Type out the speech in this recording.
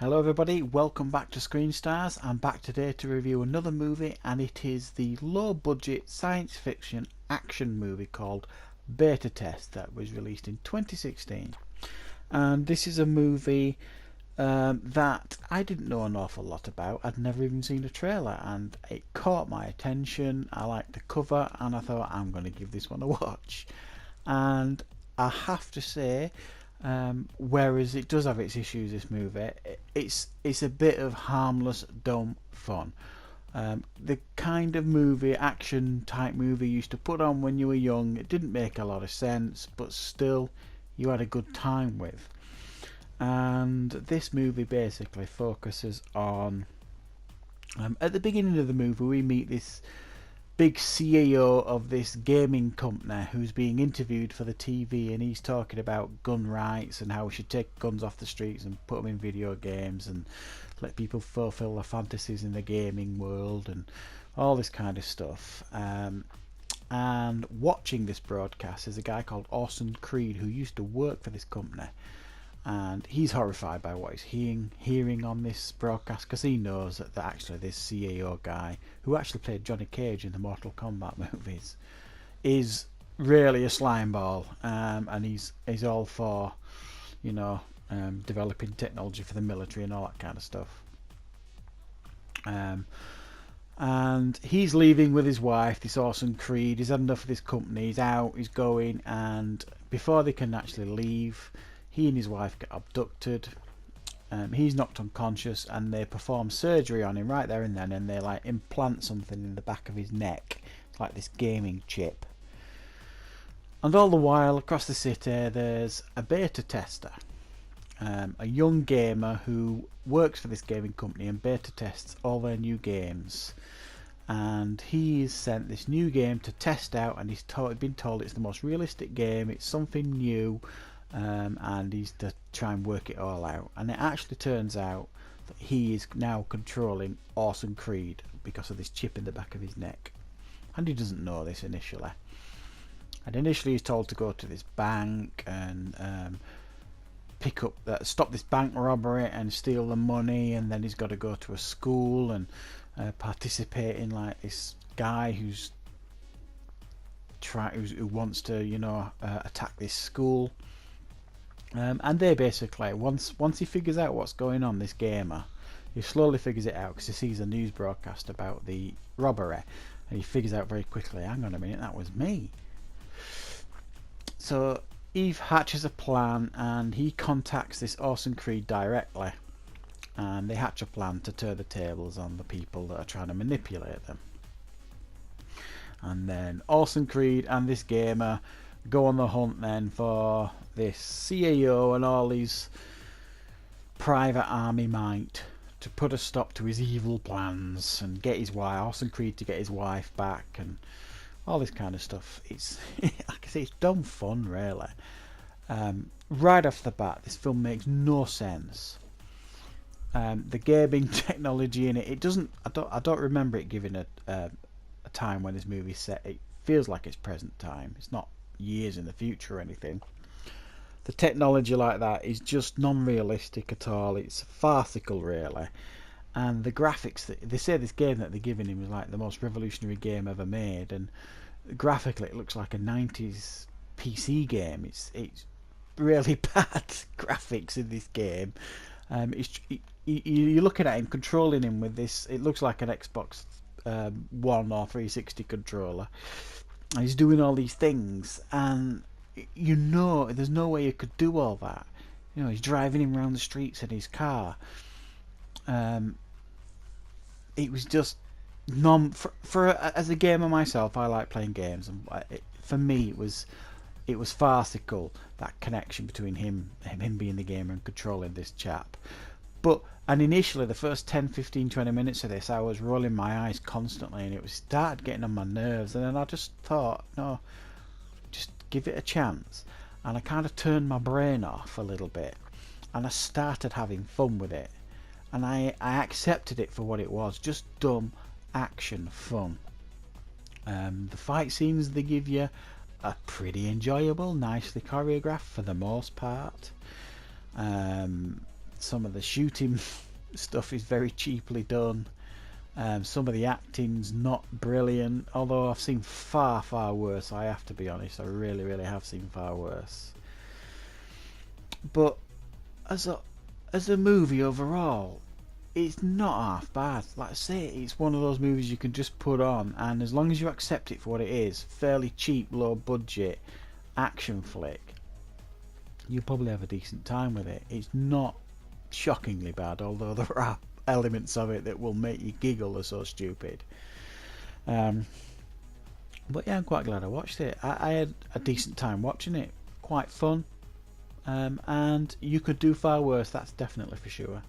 Hello everybody, welcome back to Screen Stars. I'm back today to review another movie, and it is the low budget science fiction action movie called Beta Test that was released in 2016. And this is a movie that I didn't know an awful lot about. I'd never even seen a trailer, and it caught my attention. I liked the cover and I thought I'm going to give this one a watch. And I have to say, whereas it does have its issues, this movie, it's a bit of harmless, dumb fun. The kind of movie, action type movie you used to put on when you were young. It didn't make a lot of sense, but still you had a good time with. And this movie basically focuses on, at the beginning of the movie we meet this big CEO of this gaming company who's being interviewed for the TV, and he's talking about gun rights and how we should take guns off the streets and put them in video games and let people fulfill their fantasies in the gaming world and all this kind of stuff. And watching this broadcast is a guy called Orson Creed who used to work for this company, and he's horrified by what he's hearing on this broadcast, because he knows that actually this CEO guy, who actually played Johnny Cage in the Mortal Kombat movies, is really a slimeball, and he's all for, developing technology for the military and all that kind of stuff. And he's leaving with his wife, this Orson Creed. He's had enough of this company. He's out, he's going, and before they can actually leave, he and his wife get abducted. He's knocked unconscious, and they perform surgery on him right there and then, and they like implant something in the back of his neck. It's like this gaming chip. And all the while across the city there's a beta tester, a young gamer who works for this gaming company and beta tests all their new games. And he's sent this new game to test out, and he's been told it's the most realistic game, it's something new. And he's to try and work it all out, and it actually turns out that he is now controlling Orson Creed because of this chip in the back of his neck, and he doesn't know this initially. And initially he's told to go to this bank and stop this bank robbery and steal the money, and then he's got to go to a school and participate in like this guy who wants to attack this school. And they basically, once he figures out what's going on, this gamer, he slowly figures it out because he sees a news broadcast about the robbery, and he figures out very quickly, hang on a minute, that was me. So Eve hatches a plan, and he contacts this Orson Creed directly, and they hatch a plan to turn the tables on the people that are trying to manipulate them. And then Orson Creed and this gamer go on the hunt then for this CAO and all his private army might to put a stop to his evil plans and get his wife, Orson Creed, to get his wife back and all this kind of stuff. It's like I say, it's dumb fun really. Right off the bat, this film makes no sense. The gaming technology in it doesn't. I don't remember it giving a time when this movie's set. It feels like it's present time. It's not years in the future or anything. The technology like that is just non-realistic at all. It's farcical really, and the graphics that they say this game that they're giving him is like the most revolutionary game ever made, and graphically it looks like a 90s PC game. It's really bad graphics in this game. You're looking at him controlling him with this, it looks like an Xbox One or 360 controller, and he's doing all these things, and there's no way you could do all that. He's driving him around the streets in his car. It was just as a gamer myself, I like playing games, and for me it was farcical, that connection between him being the gamer and controlling this chap. And initially the first 10, 15, 20 minutes of this I was rolling my eyes constantly, and it started getting on my nerves, and then I just thought, no, just give it a chance. And I kind of turned my brain off a little bit, and I started having fun with it, and I accepted it for what it was, just dumb action fun. The fight scenes they give you are pretty enjoyable, nicely choreographed for the most part. Some of the shooting stuff is very cheaply done. Some of the acting's not brilliant, although I've seen far worse. I have to be honest, I really have seen far worse. But as a movie overall, it's not half bad. Like I say, it's one of those movies you can just put on, and as long as you accept it for what it is, fairly cheap, low budget action flick, you'll probably have a decent time with it. It's not shockingly bad, although there are elements of it that will make you giggle. They're so stupid. But yeah, I'm quite glad I watched it. I had a decent time watching it. Quite fun. And you could do far worse, that's definitely for sure.